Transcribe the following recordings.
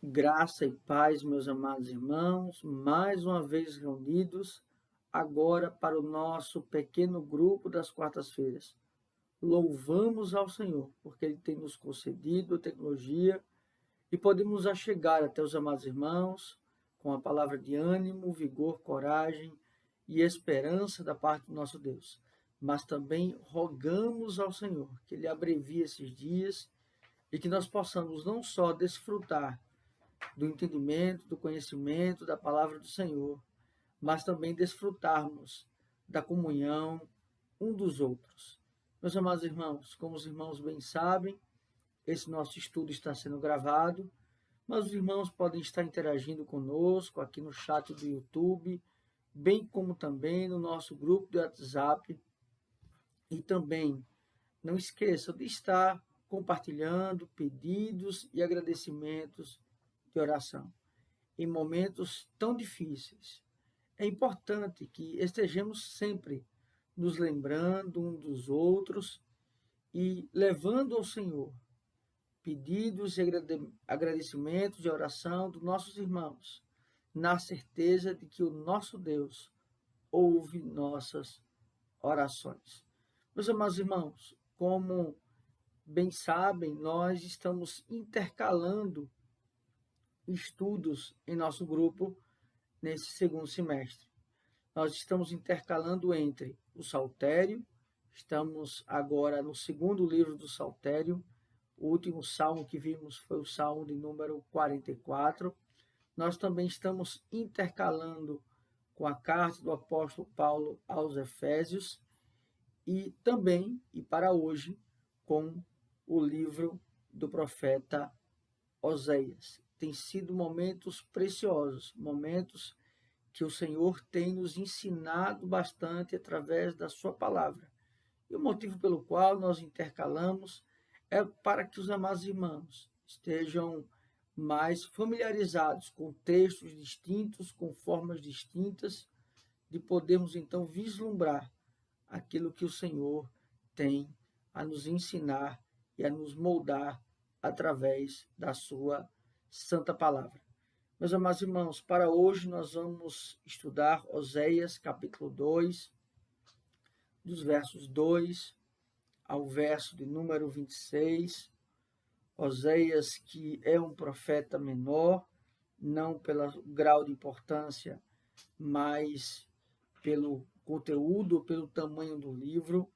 Graça e paz, meus amados irmãos, mais uma vez reunidos, agora para o nosso pequeno grupo das quartas-feiras. Louvamos ao Senhor, porque Ele tem nos concedido a tecnologia e podemos achegar até os amados irmãos com a palavra de ânimo, vigor, coragem e esperança da parte do nosso Deus. Mas também rogamos ao Senhor que Ele abrevie esses dias e que nós possamos não só desfrutar do entendimento, do conhecimento da palavra do Senhor, mas também desfrutarmos da comunhão um dos outros. Meus amados irmãos, como os irmãos bem sabem, esse nosso estudo está sendo gravado, mas os irmãos podem estar interagindo conosco aqui no chat do YouTube, bem como também no nosso grupo do WhatsApp. E também não esqueçam de estar compartilhando pedidos e agradecimentos de oração em momentos tão difíceis. É importante que estejamos sempre nos lembrando um dos outros e levando ao Senhor pedidos e agradecimentos de oração dos nossos irmãos, na certeza de que o nosso Deus ouve nossas orações. Meus amados irmãos, como bem sabem, nós estamos intercalando estudos em nosso grupo nesse segundo semestre. Nós estamos intercalando entre o Saltério, estamos agora no segundo livro do Saltério, o último salmo que vimos foi o salmo de número 44. Nós também estamos intercalando com a carta do apóstolo Paulo aos Efésios e também, e para hoje, com o livro do profeta Oséias. Tem sido momentos preciosos, momentos que o Senhor tem nos ensinado bastante através da sua palavra. E o motivo pelo qual nós intercalamos é para que os amados irmãos estejam mais familiarizados com textos distintos, com formas distintas, de podermos então vislumbrar aquilo que o Senhor tem a nos ensinar e a nos moldar através da sua santa palavra. Meus amados irmãos, para hoje nós vamos estudar Oséias capítulo 2, dos versos 2 ao verso de número 26. Oséias, que é um profeta menor, não pelo grau de importância, mas pelo conteúdo, pelo tamanho do livro.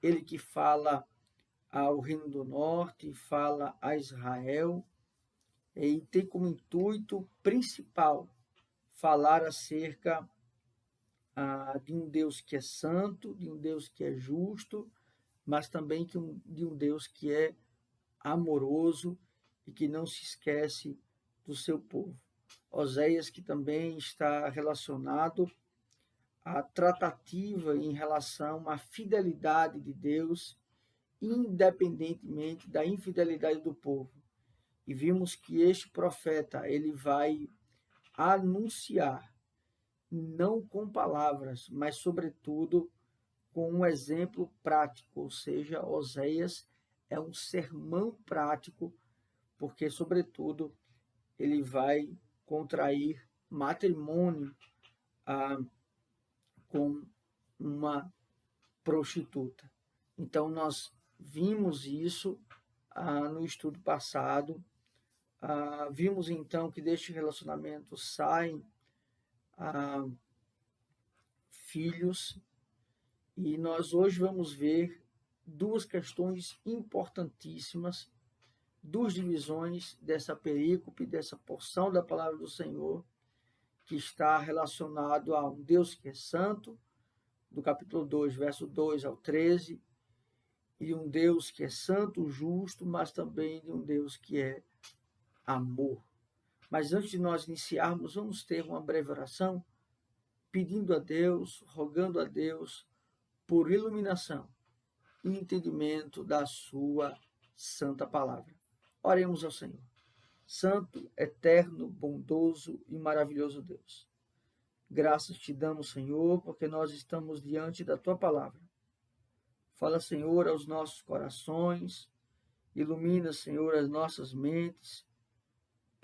Ele que fala ao Reino do Norte, fala a Israel, e tem como intuito principal falar acerca de um Deus que é santo, de um Deus que é justo, mas também de um Deus que é amoroso e que não se esquece do seu povo. Oséias, que também está relacionado à tratativa em relação à fidelidade de Deus, independentemente da infidelidade do povo. E vimos que este profeta, ele vai anunciar, não com palavras, mas sobretudo com um exemplo prático, ou seja, Oséias é um sermão prático, porque sobretudo ele vai contrair matrimônio com uma prostituta. Então nós vimos isso no estudo passado. Vimos então que deste relacionamento saem filhos, e nós hoje vamos ver duas questões importantíssimas, duas divisões dessa perícope, dessa porção da palavra do Senhor, que está relacionado a um Deus que é santo, do capítulo 2, verso 2 ao 13, e um Deus que é santo, justo, mas também de um Deus que é amor. Mas antes de nós iniciarmos, vamos ter uma breve oração, pedindo a Deus, rogando a Deus por iluminação e entendimento da sua santa palavra. Oremos ao Senhor. Santo, eterno, bondoso e maravilhoso Deus. Graças te damos, Senhor, porque nós estamos diante da tua palavra. Fala, Senhor, aos nossos corações, ilumina, Senhor, as nossas mentes,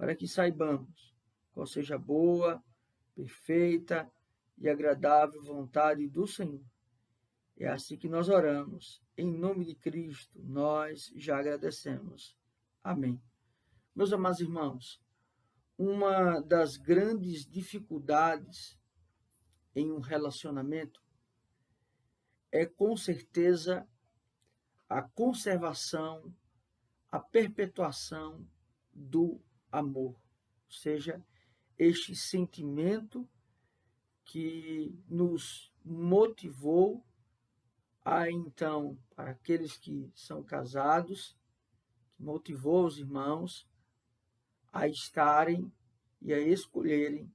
para que saibamos qual seja a boa, perfeita e agradável vontade do Senhor. É assim que nós oramos. Em nome de Cristo, nós já agradecemos. Amém. Meus amados irmãos, uma das grandes dificuldades em um relacionamento é, com certeza, a conservação, a perpetuação do amor. Ou seja, este sentimento que nos motivou a, então, para aqueles que são casados, que motivou os irmãos a estarem e a escolherem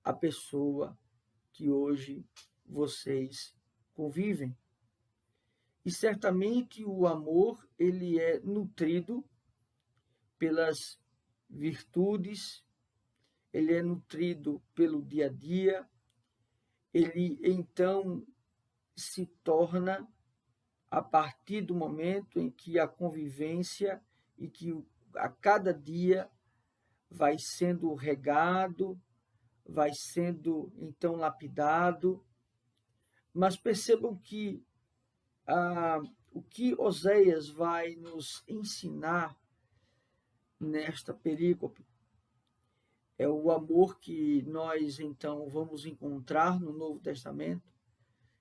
a pessoa que hoje vocês convivem. E certamente o amor, ele é nutrido pelas virtudes, ele é nutrido pelo dia a dia, ele então se torna a partir do momento em que a convivência e que a cada dia vai sendo regado, vai sendo então lapidado. Mas percebam que o que Oséias vai nos ensinar nesta perícope é o amor que nós então vamos encontrar no Novo Testamento,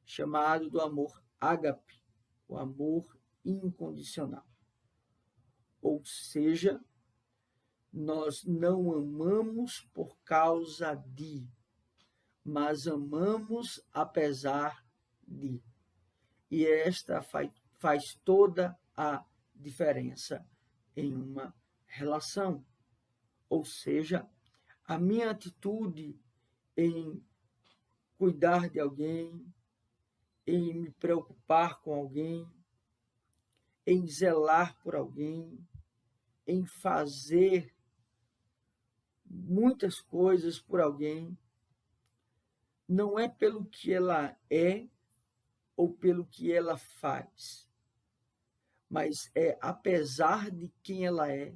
chamado do amor ágape, o amor incondicional. Ou seja, nós não amamos por causa de, mas amamos apesar de. E esta faz toda a diferença em uma relação. Ou seja, a minha atitude em cuidar de alguém, em me preocupar com alguém, em zelar por alguém, em fazer muitas coisas por alguém, não é pelo que ela é ou pelo que ela faz, mas é apesar de quem ela é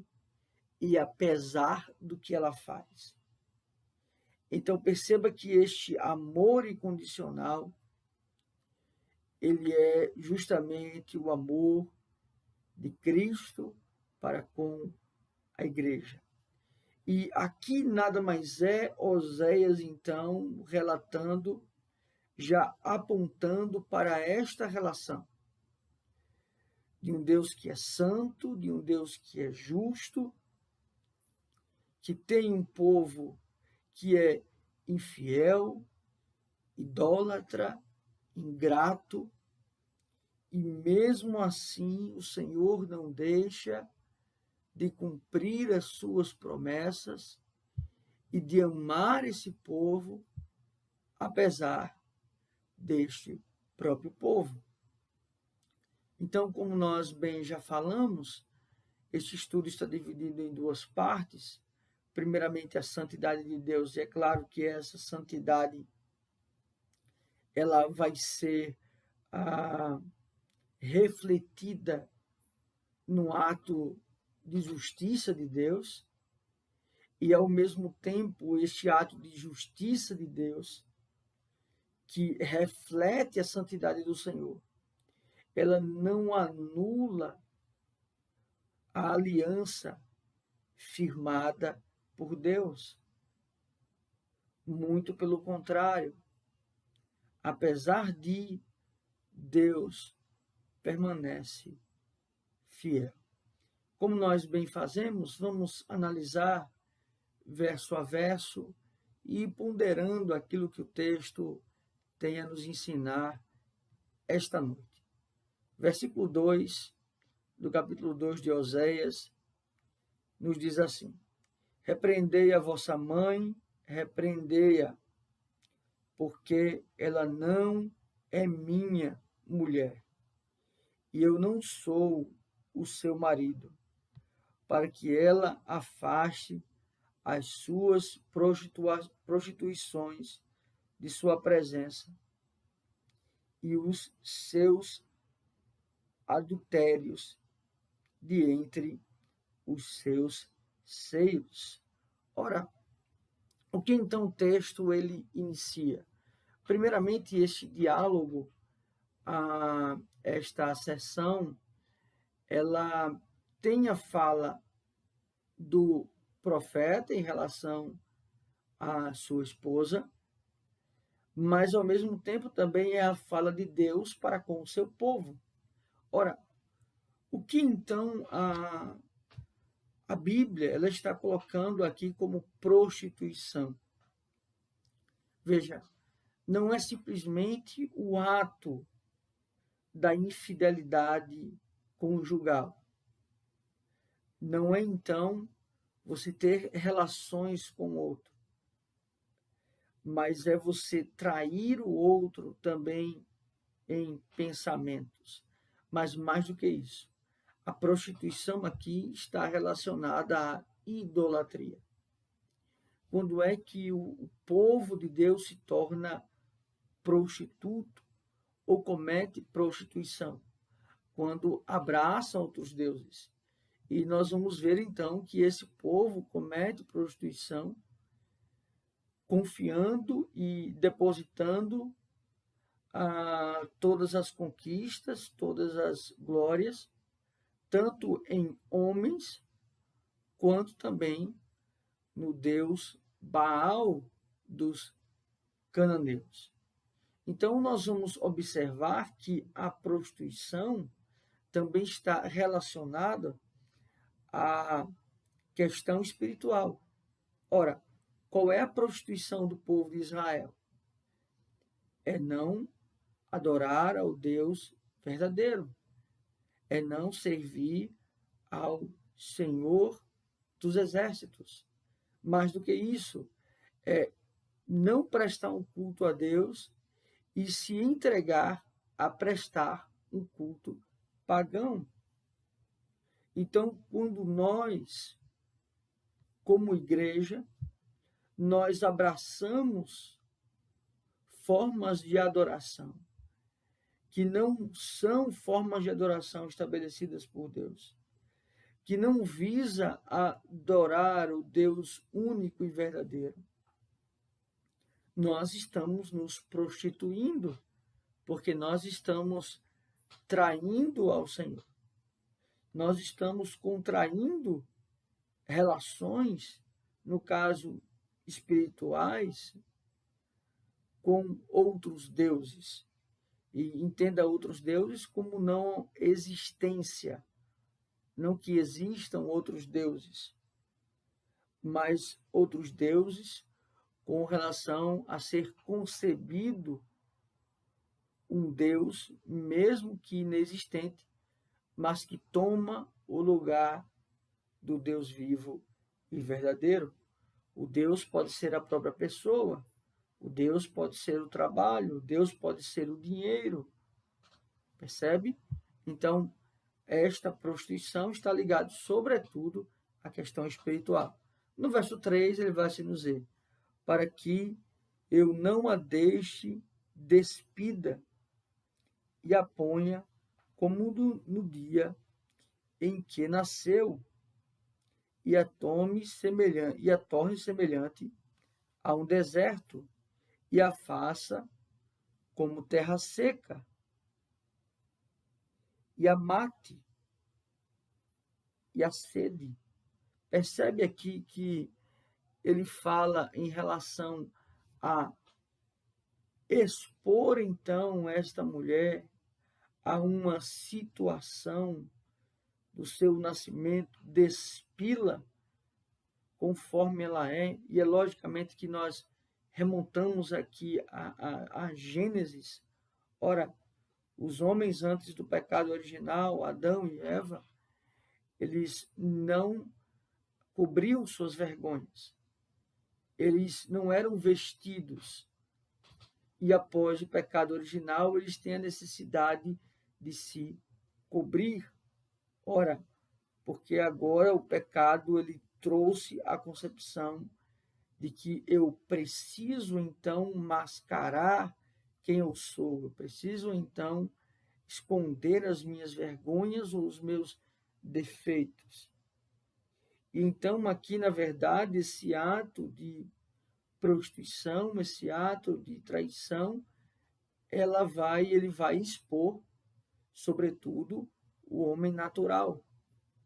e apesar do que ela faz. Então perceba que este amor incondicional, ele é justamente o amor de Cristo para com a igreja. E aqui nada mais é Oséias, então, relatando, já apontando para esta relação de um Deus que é santo, de um Deus que é justo, que tem um povo que é infiel, idólatra, ingrato, e mesmo assim o Senhor não deixa de cumprir as suas promessas e de amar esse povo, apesar deste próprio povo. Então, como nós bem já falamos, este estudo está dividido em duas partes. Primeiramente, a santidade de Deus, e é claro que essa santidade ela vai ser refletida no ato de justiça de Deus, e ao mesmo tempo este ato de justiça de Deus, que reflete a santidade do Senhor, ela não anula a aliança firmada por Deus. Muito pelo contrário, apesar de, Deus permanece fiel. Como nós bem fazemos, vamos analisar verso a verso e ponderando aquilo que o texto tem a nos ensinar esta noite. Versículo 2 do capítulo 2 de Oséias nos diz assim: repreendei a vossa mãe, repreendei-a, porque ela não é minha mulher, e eu não sou o seu marido, para que ela afaste as suas prostituições de sua presença e os seus adultérios de entre os seus seios. Ora, o que então o texto ele inicia? Primeiramente, este diálogo, esta sessão, ela tem a fala do profeta em relação à sua esposa, mas ao mesmo tempo também é a fala de Deus para com o seu povo. Ora, o que então a Bíblia ela está colocando aqui como prostituição? Veja, não é simplesmente o ato da infidelidade conjugal. Não é então você ter relações com o outro, mas é você trair o outro também em pensamentos. Mas mais do que isso, a prostituição aqui está relacionada à idolatria. Quando é que o povo de Deus se torna prostituto ou comete prostituição? Quando abraça outros deuses. E nós vamos ver então que esse povo comete prostituição confiando e depositando todas as conquistas, todas as glórias, tanto em homens, quanto também no Deus Baal dos cananeus. Então, nós vamos observar que a prostituição também está relacionada à questão espiritual. Ora, qual é a prostituição do povo de Israel? É não adorar ao Deus verdadeiro, é não servir ao Senhor dos exércitos. Mais do que isso, é não prestar um culto a Deus e se entregar a prestar um culto pagão. Então, quando nós, como igreja, nós abraçamos formas de adoração que não são formas de adoração estabelecidas por Deus, que não visa adorar o Deus único e verdadeiro, nós estamos nos prostituindo, porque nós estamos traindo ao Senhor. Nós estamos contraindo relações, no caso espirituais, com outros deuses. E entenda outros deuses como não existência, não que existam outros deuses, mas outros deuses com relação a ser concebido um Deus, mesmo que inexistente, mas que toma o lugar do Deus vivo e verdadeiro. O Deus pode ser a própria pessoa, o Deus pode ser o trabalho, o Deus pode ser o dinheiro. Percebe? Então, esta prostituição está ligada, sobretudo, à questão espiritual. No verso 3, ele vai se nos dizer: para que eu não a deixe despida e a ponha como no dia em que nasceu, e a torne semelhante a um deserto, e a faça como terra seca, e a mate, e a sede. Percebe aqui que ele fala em relação a expor, então, esta mulher a uma situação do seu nascimento, despila conforme ela é, e é logicamente que nós remontamos aqui a Gênesis. Ora, os homens antes do pecado original, Adão e Eva, eles não cobriam suas vergonhas, eles não eram vestidos, e após o pecado original, eles têm a necessidade de se cobrir. Ora, porque agora o pecado ele trouxe a concepção de que eu preciso então mascarar quem eu sou, eu preciso então esconder as minhas vergonhas ou os meus defeitos. E então, aqui, na verdade, esse ato de prostituição, esse ato de traição, ele vai expor, sobretudo, o homem natural,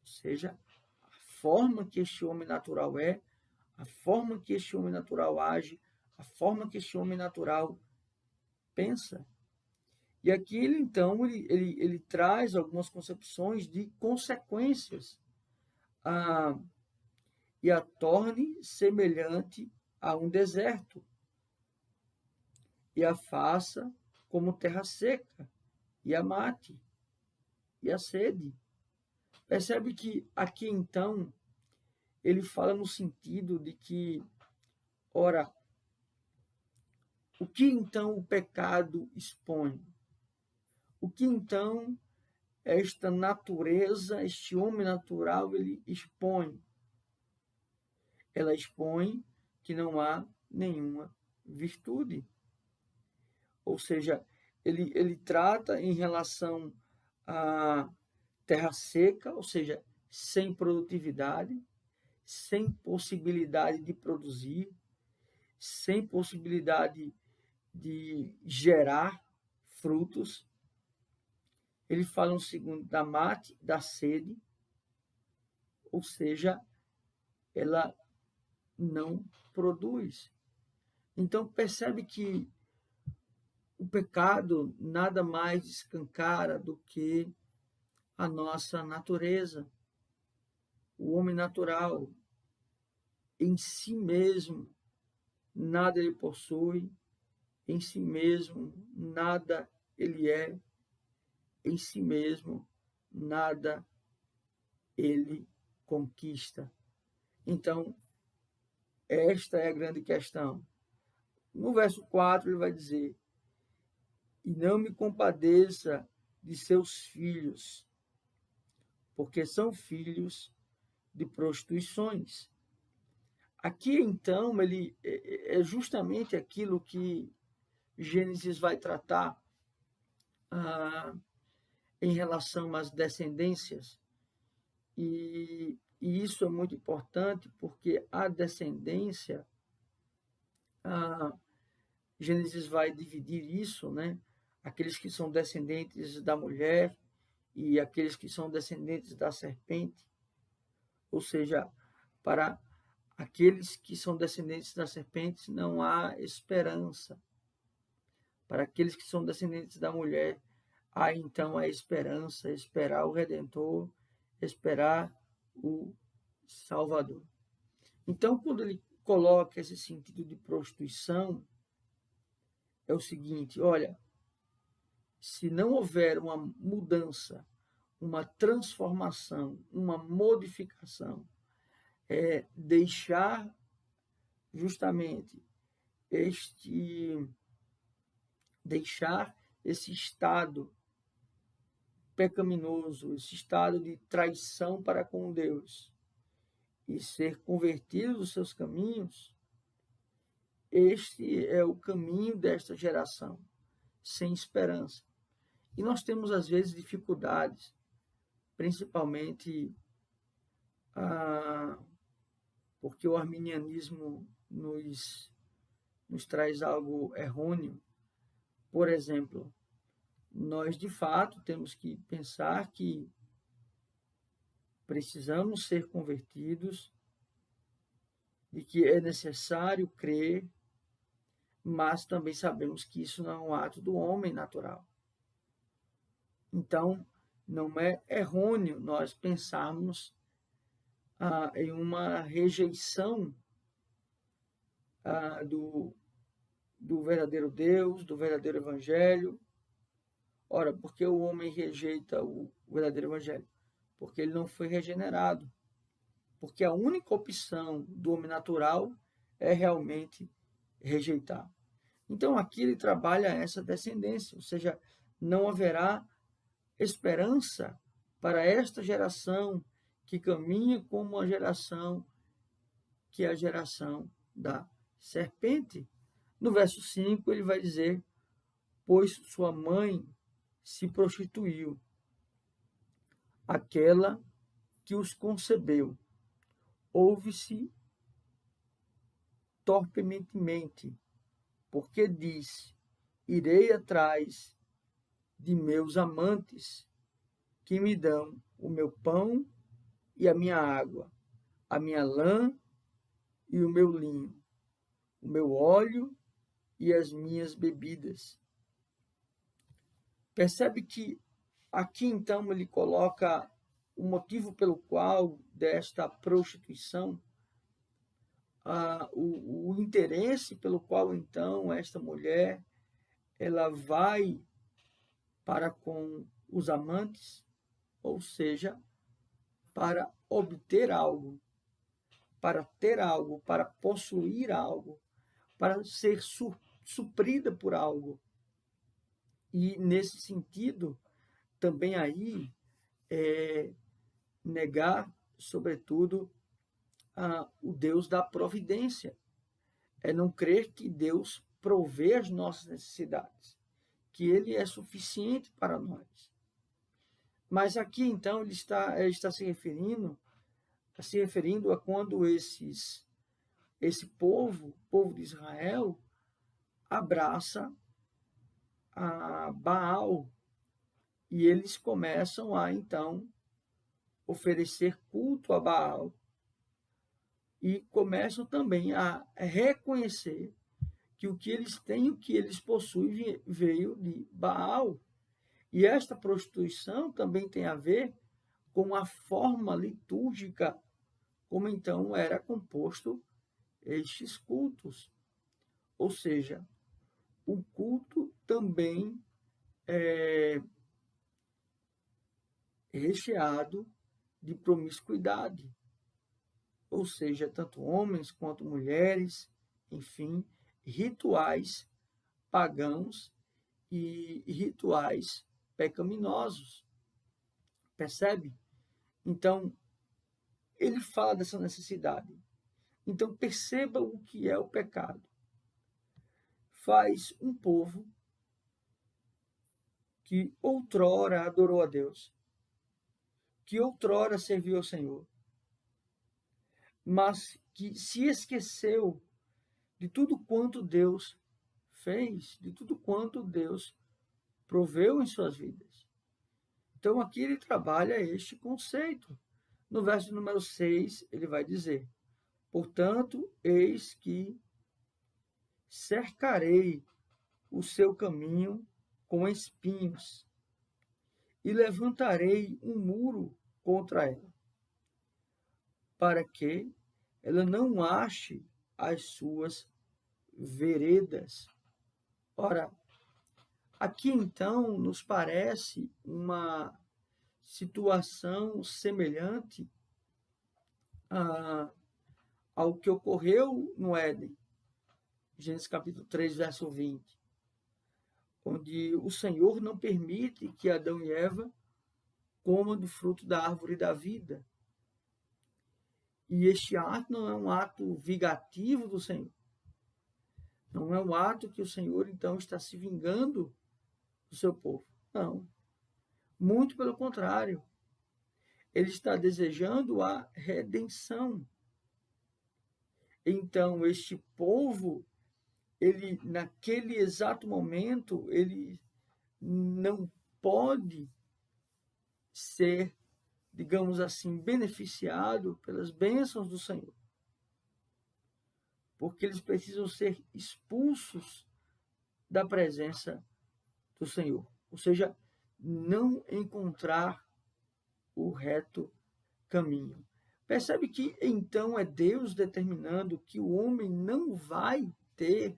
ou seja, a forma que este homem natural é, a forma que este homem natural age, a forma que este homem natural pensa. E aqui ele, então, ele traz algumas concepções de consequências e a torne semelhante a um deserto e a faça como terra seca e a mate e a sede. Percebe que aqui, então, ele fala no sentido de que, ora, o que então o pecado expõe? O que então esta natureza, este homem natural, ele expõe? Ela expõe que não há nenhuma virtude. Ou seja, ele trata em relação à terra seca, ou seja, sem produtividade, sem possibilidade de produzir, sem possibilidade de gerar frutos. Ele fala no segundo da mate, da sede, ou seja, ela não produz. Então percebe que o pecado nada mais escancara do que a nossa natureza. O homem natural, em si mesmo, nada ele possui, em si mesmo, nada ele é, em si mesmo, nada ele conquista. Então, esta é a grande questão. No verso 4, ele vai dizer: e não me compadeça de seus filhos, porque são filhos de prostituições. Aqui, então, ele é justamente aquilo que Gênesis vai tratar em relação às descendências. E isso é muito importante, porque a descendência, Gênesis vai dividir isso, né? Aqueles que são descendentes da mulher e aqueles que são descendentes da serpente. Ou seja, para aqueles que são descendentes da serpente não há esperança. Para aqueles que são descendentes da mulher, há então a esperança, esperar o Redentor, esperar o Salvador. Então, quando ele coloca esse sentido de prostituição, é o seguinte: olha, se não houver uma mudança, uma transformação, uma modificação, deixar justamente deixar esse estado pecaminoso, esse estado de traição para com Deus e ser convertido dos seus caminhos, este é o caminho desta geração, sem esperança. E nós temos, às vezes, dificuldades, principalmente porque o arminianismo nos traz algo errôneo. Por exemplo, nós, de fato, temos que pensar que precisamos ser convertidos, de que é necessário crer, mas também sabemos que isso não é um ato do homem natural. Então, não é errôneo nós pensarmos em uma rejeição do verdadeiro Deus, do verdadeiro Evangelho. Ora, por que o homem rejeita o verdadeiro Evangelho? Porque ele não foi regenerado. Porque a única opção do homem natural é realmente rejeitar. Então, aqui ele trabalha essa descendência, ou seja, não haverá esperança para esta geração que caminha como uma geração que é a geração da serpente. No verso 5, ele vai dizer: pois sua mãe se prostituiu, aquela que os concebeu. ouve-se torpemente, porque diz: irei atrás de meus amantes, que me dão o meu pão e a minha água, a minha lã e o meu linho, o meu óleo e as minhas bebidas. Percebe que aqui então ele coloca o motivo pelo qual desta prostituição, o interesse pelo qual então esta mulher ela vai para com os amantes, ou seja, para obter algo, para ter algo, para possuir algo, para ser suprida por algo. E nesse sentido, também aí negar, sobretudo, o Deus da providência. É não crer que Deus provê as nossas necessidades, que Ele é suficiente para nós. Mas aqui, então, ele está se referindo a quando esse povo de Israel, abraça a Baal, e eles começam a, então, oferecer culto a Baal, e começam também a reconhecer que o que eles têm, o que eles possuem, veio de Baal. E esta prostituição também tem a ver com a forma litúrgica, como então era composto estes cultos. Ou seja, o culto também é recheado de promiscuidade. Ou seja, tanto homens quanto mulheres, enfim, rituais pagãos e rituais pecaminosos. Percebe? Então, ele fala dessa necessidade. Então, perceba o que é o pecado. Faz um povo que outrora adorou a Deus, que outrora serviu ao Senhor, mas que se esqueceu de tudo quanto Deus fez, de tudo quanto Deus proveu em suas vidas. Então, aqui ele trabalha este conceito. No verso número 6, ele vai dizer: portanto, eis que cercarei o seu caminho com espinhos e levantarei um muro contra ela, para que ela não ache as suas veredas. Ora, aqui então nos parece uma situação semelhante ao que ocorreu no Éden, Gênesis capítulo 3, verso 20, onde o Senhor não permite que Adão e Eva comam do fruto da árvore da vida. E este ato não é um ato vingativo do Senhor. Não é um ato que o Senhor, então, está se vingando do seu povo. Não. Muito pelo contrário. Ele está desejando a redenção. Então, este povo, ele, naquele exato momento, ele não pode ser, digamos assim, beneficiado pelas bênçãos do Senhor. Porque eles precisam ser expulsos da presença do Senhor. Ou seja, não encontrar o reto caminho. Percebe que então é Deus determinando que o homem não vai ter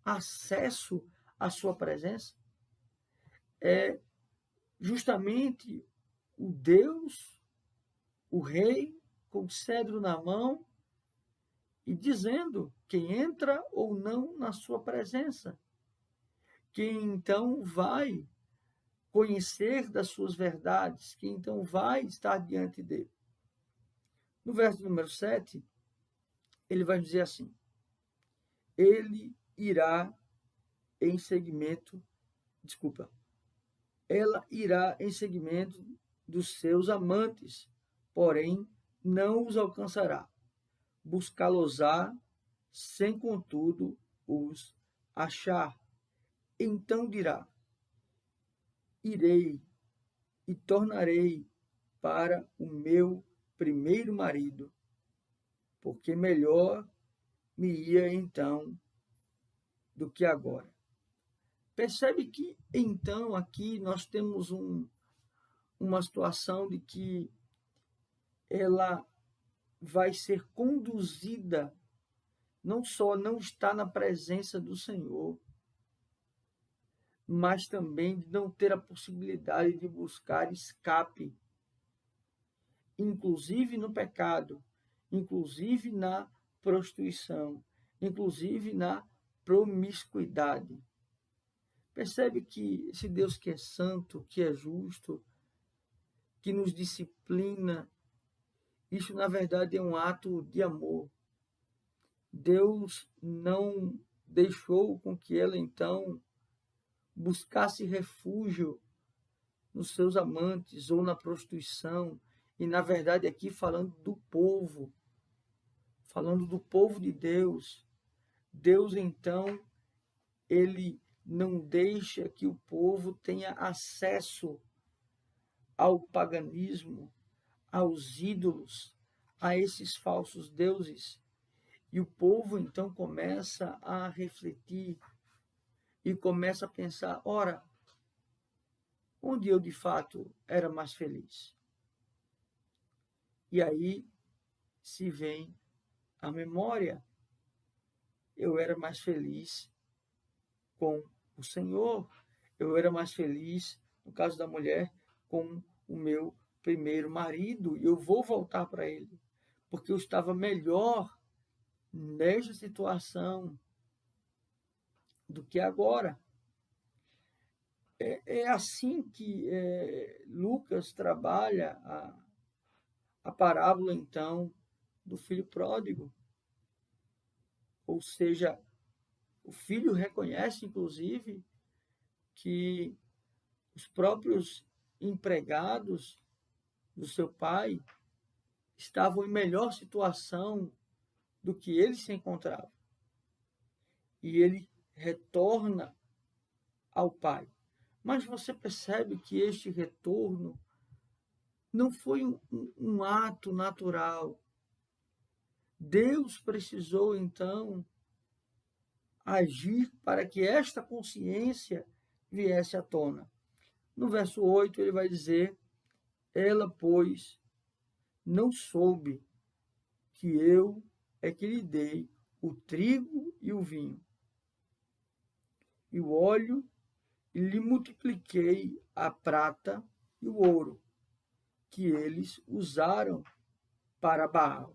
acesso à sua presença? É justamente o Deus, o rei, com o cedro na mão, e dizendo quem entra ou não na sua presença. Quem então vai conhecer das suas verdades, quem então vai estar diante dele. No verso número 7, ele vai dizer assim: ele irá em seguimento, ela irá em seguimento dos seus amantes, porém não os alcançará. buscá-los-á, sem contudo os achar. Então dirá: irei e tornarei para o meu primeiro marido, porque melhor me ia então do que agora. Percebe que então aqui nós temos uma situação de que ela vai ser conduzida, não só não está na presença do Senhor, mas também de não ter a possibilidade de buscar escape, inclusive no pecado, inclusive na prostituição, inclusive na promiscuidade. Percebe que esse Deus que é santo, que é justo, que nos disciplina, isso na verdade é um ato de amor. Deus não deixou com que ela então buscasse refúgio nos seus amantes ou na prostituição, e na verdade aqui falando do povo de Deus. Deus então, ele não deixa que o povo tenha acesso ao paganismo, aos ídolos, a esses falsos deuses. E o povo então começa a refletir e começa a pensar: ora, onde eu de fato era mais feliz? E aí se vem a memória. Eu era mais feliz com o Senhor, eu era mais feliz, no caso da mulher, com o meu primeiro marido, e eu vou voltar para ele, porque eu estava melhor nesta situação do que agora. É assim que Lucas trabalha a parábola, então, do filho pródigo. Ou seja, o filho reconhece, inclusive, que os próprios empregados do seu pai estavam em melhor situação do que ele se encontrava. E ele retorna ao pai. Mas você percebe que este retorno não foi um ato natural. Deus precisou, então, agir para que esta consciência viesse à tona. No verso 8, ele vai dizer: ela, pois, não soube que eu é que lhe dei o trigo e o vinho, e o óleo, e lhe multipliquei a prata e o ouro, que eles usaram para Baal.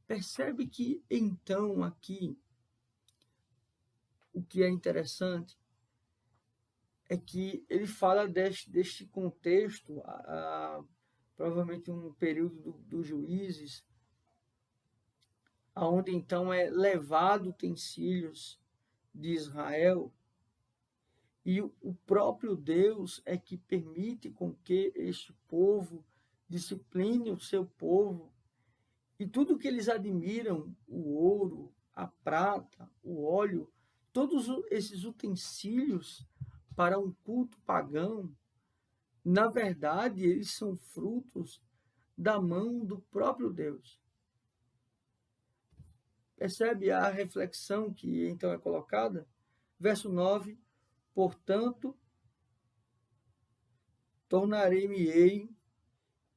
Percebe que, então, aqui, o que é interessante é que ele fala deste contexto, provavelmente um período dos juízes, onde então é levado utensílios de Israel, e o próprio Deus é que permite com que este povo discipline o seu povo, e tudo que eles admiram, o ouro, a prata, o óleo, todos esses utensílios para um culto pagão, na verdade, eles são frutos da mão do próprio Deus. Percebe a reflexão que então é colocada? Verso 9: portanto, tornarei-me-ei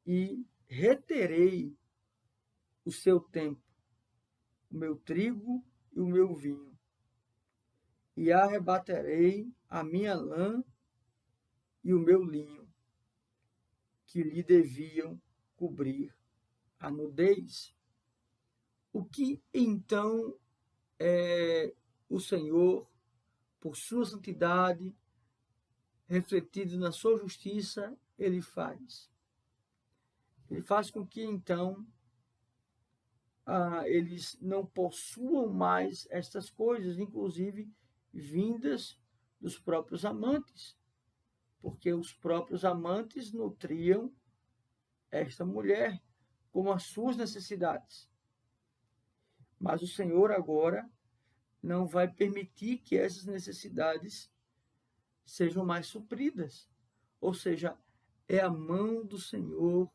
e reterei o seu tempo, o meu trigo e o meu vinho, e arrebatarei a minha lã e o meu linho, que lhe deviam cobrir a nudez. O que então o Senhor, por sua santidade, refletido na sua justiça, ele faz? Ele faz com que então eles não possuam mais estas coisas, inclusive vindas dos próprios amantes, porque os próprios amantes nutriam esta mulher com as suas necessidades. Mas o Senhor agora não vai permitir que essas necessidades sejam mais supridas. Ou seja, é a mão do Senhor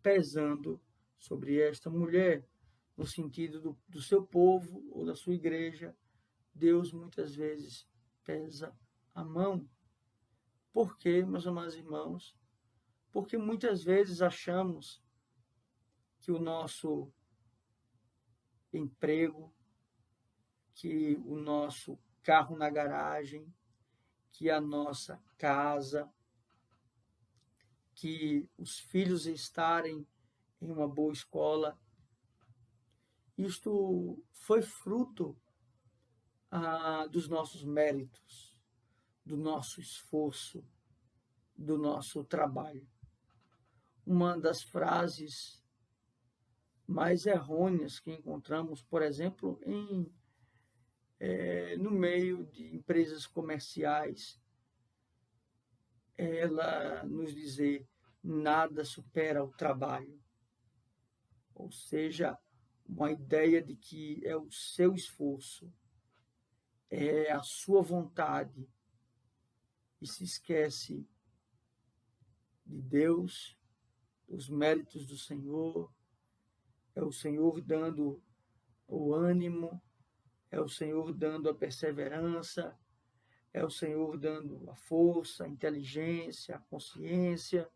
pesando sobre esta mulher, no sentido do seu povo ou da sua igreja. Deus muitas vezes pesa a mão. Por quê, meus amados irmãos? Porque muitas vezes achamos que o nosso emprego, que o nosso carro na garagem, que a nossa casa, que os filhos estarem em uma boa escola, isto foi fruto dos nossos méritos, do nosso esforço, do nosso trabalho. Uma das frases mais errôneas que encontramos, por exemplo, no meio de empresas comerciais, ela nos dizer: nada supera o trabalho. Ou seja, uma ideia de que é o seu esforço, é a sua vontade, e se esquece de Deus, dos méritos do Senhor. É o Senhor dando o ânimo, é o Senhor dando a perseverança, é o Senhor dando a força, a inteligência, a consciência.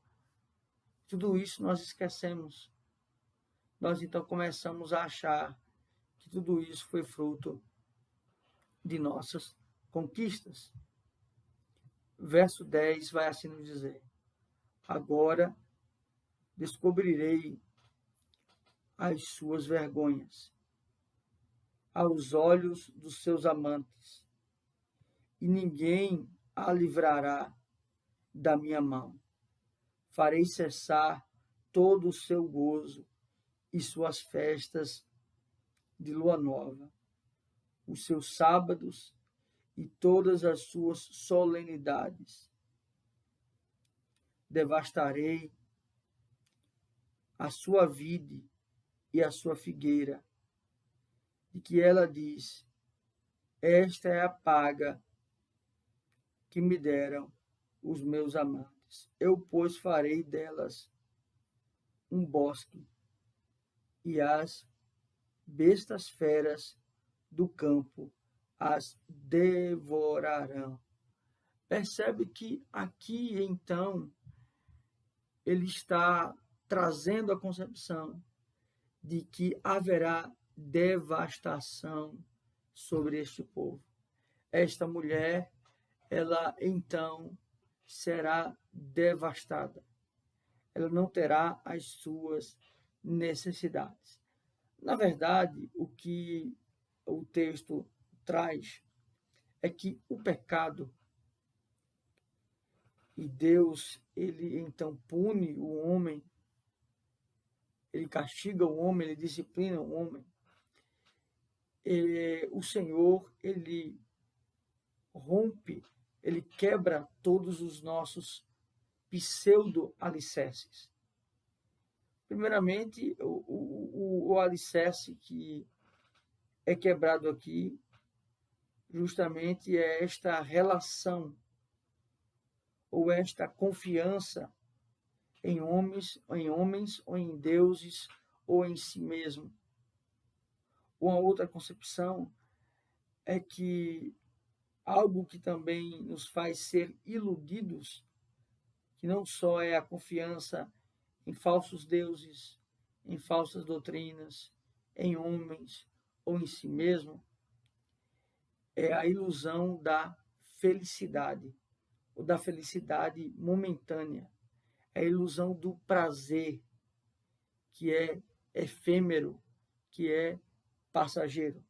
Tudo isso nós esquecemos. Nós então começamos a achar que tudo isso foi fruto de nossas conquistas. Verso 10 vai assim nos dizer: agora descobrirei as suas vergonhas aos olhos dos seus amantes, e ninguém a livrará da minha mão. Farei cessar todo o seu gozo e suas festas de lua nova, os seus sábados e todas as suas solenidades. Devastarei a sua vide e a sua figueira, de que ela diz: esta é a paga que me deram os meus amantes. Eu, pois, farei delas um bosque, e as bestas feras do campo as devorarão. Percebe que aqui, então, ele está trazendo a concepção de que haverá devastação sobre este povo. Esta mulher, ela então será devastada. Ela não terá as suas necessidades. Na verdade, o que o texto traz é que o pecado, e Deus, ele então pune o homem, ele castiga o homem, ele disciplina o homem. O Senhor, ele rompe, ele quebra todos os nossos pseudo-alicerces. Primeiramente, o alicerce que é quebrado aqui, justamente é esta relação, ou esta confiança em homens, ou em deuses, ou em si mesmo. Uma outra concepção é que algo que também nos faz ser iludidos, que não só é a confiança em falsos deuses, em falsas doutrinas, em homens ou em si mesmo, é a ilusão da felicidade, ou da felicidade momentânea. É a ilusão do prazer, que é efêmero, que é passageiro.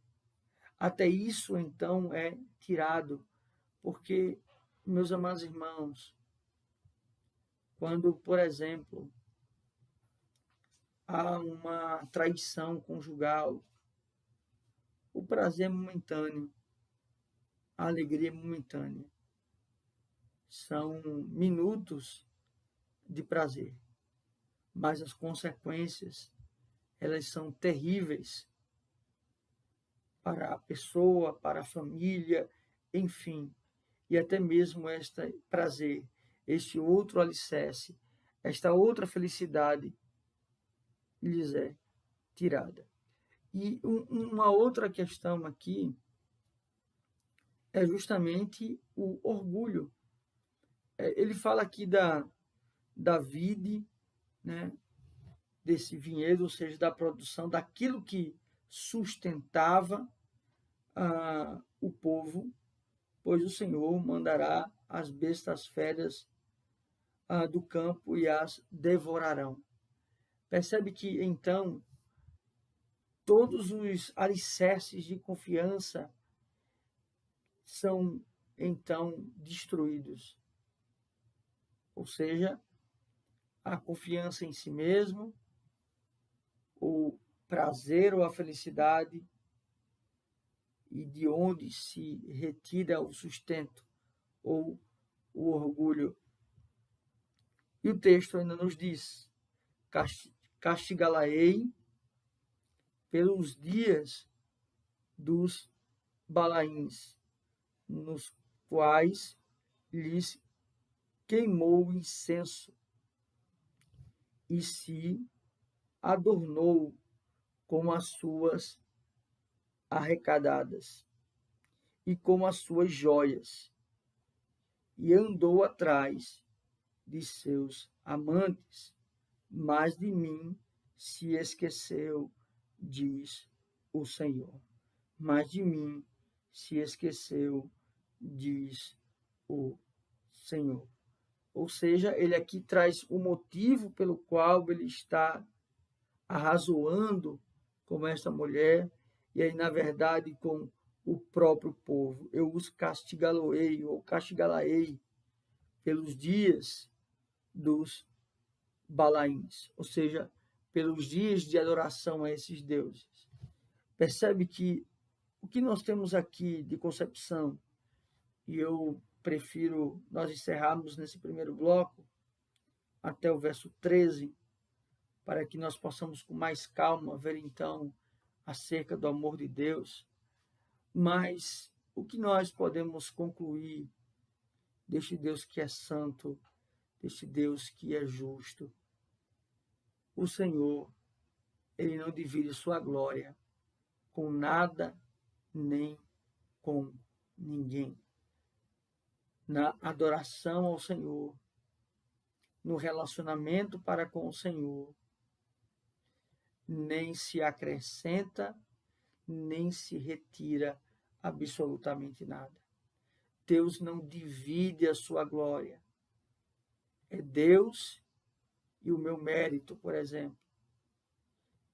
Até isso, então, é tirado, porque, meus amados irmãos, quando, por exemplo, há uma traição conjugal, o prazer é momentâneo, a alegria é momentânea. São minutos de prazer, mas as consequências, elas são terríveis para a pessoa, para a família, enfim, e até mesmo este prazer, este outro alicerce, esta outra felicidade lhes é tirada. E uma outra questão aqui é justamente o orgulho. Ele fala aqui da vide, né, desse vinhedo, ou seja, da produção, daquilo que sustentava o povo, pois o Senhor mandará as bestas feras do campo e as devorarão. Percebe que, então, todos os alicerces de confiança são, então, destruídos. Ou seja, a confiança em si mesmo, o prazer ou a felicidade, e de onde se retira o sustento ou o orgulho. E o texto ainda nos diz: castigá-la-ei pelos dias dos Balaíns, nos quais lhes queimou incenso e se adornou com as suas arrecadadas e com as suas joias, e andou atrás de seus amantes, mas de mim se esqueceu, diz o Senhor. Mas de mim se esqueceu, diz o Senhor. Ou seja, ele aqui traz o motivo pelo qual ele está arrazoando com esta mulher, e aí, na verdade, com o próprio povo. Eu os castigá-lo-ei, ou castigá-la-ei, pelos dias dos Balaíns, ou seja, pelos dias de adoração a esses deuses. Percebe que o que nós temos aqui de concepção, e eu prefiro nós encerrarmos nesse primeiro bloco, até o verso 13, para que nós possamos com mais calma ver então acerca do amor de Deus. Mas o que nós podemos concluir deste Deus que é santo, deste Deus que é justo? O Senhor, ele não divide sua glória com nada nem com ninguém. Na adoração ao Senhor, no relacionamento para com o Senhor, nem se acrescenta, nem se retira absolutamente nada. Deus não divide a sua glória. É Deus e o meu mérito, por exemplo.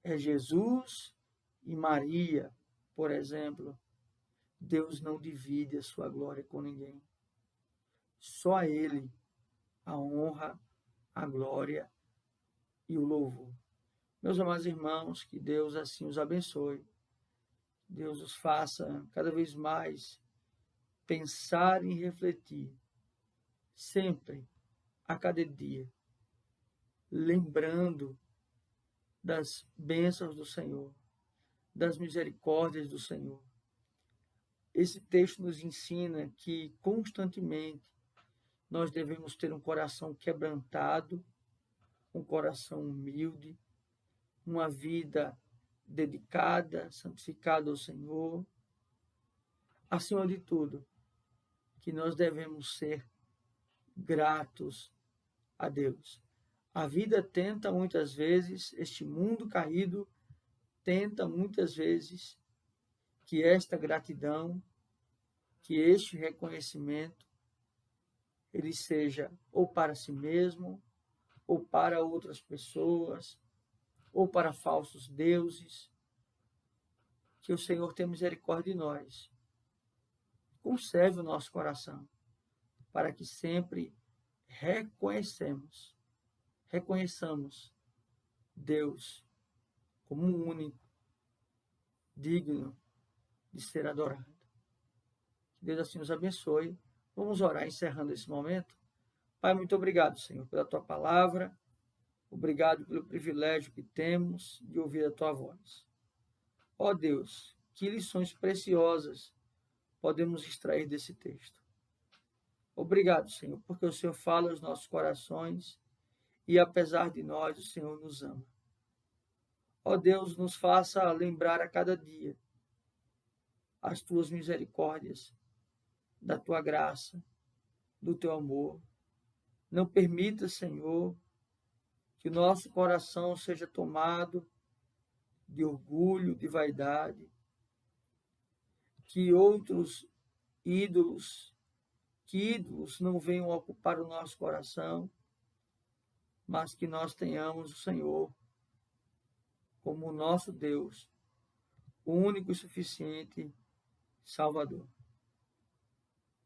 É Jesus e Maria, por exemplo. Deus não divide a sua glória com ninguém. Só a Ele a honra, a glória e o louvor. Meus amados irmãos, que Deus assim os abençoe. Deus os faça cada vez mais pensar e refletir, sempre, a cada dia, lembrando das bênçãos do Senhor, das misericórdias do Senhor. Esse texto nos ensina que constantemente nós devemos ter um coração quebrantado, um coração humilde, uma vida dedicada, santificada ao Senhor. Acima de tudo, que nós devemos ser gratos a Deus. A vida tenta muitas vezes, este mundo caído tenta muitas vezes que esta gratidão, que este reconhecimento, ele seja ou para si mesmo, ou para outras pessoas, ou para falsos deuses. Que o Senhor tenha misericórdia de nós. Conserve o nosso coração, para que sempre reconheçamos Deus como um único, digno de ser adorado. Que Deus assim nos abençoe. Vamos orar encerrando esse momento. Pai, muito obrigado, Senhor, pela Tua palavra. Obrigado pelo privilégio que temos de ouvir a Tua voz. Ó Deus, que lições preciosas podemos extrair desse texto. Obrigado, Senhor, porque o Senhor fala aos nossos corações e, apesar de nós, o Senhor nos ama. Ó Deus, nos faça lembrar a cada dia as tuas misericórdias, da tua graça, do teu amor. Não permita, Senhor, que o nosso coração seja tomado de orgulho, de vaidade, que outros ídolos, não venham ocupar o nosso coração, mas que nós tenhamos o Senhor como o nosso Deus, o único e suficiente Salvador.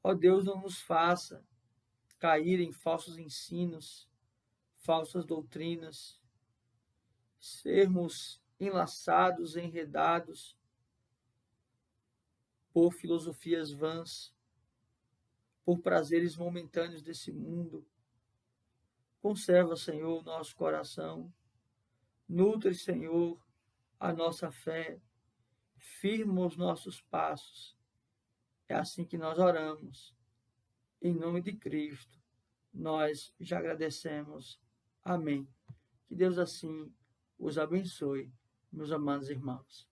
Ó Deus, não nos faça cair em falsos ensinos, falsas doutrinas, sermos enlaçados, enredados por filosofias vãs, por prazeres momentâneos desse mundo. Conserva, Senhor, o nosso coração. Nutre, Senhor, a nossa fé. Firma os nossos passos. É assim que nós oramos. Em nome de Cristo, nós já agradecemos. Amém. Que Deus assim os abençoe, meus amados irmãos.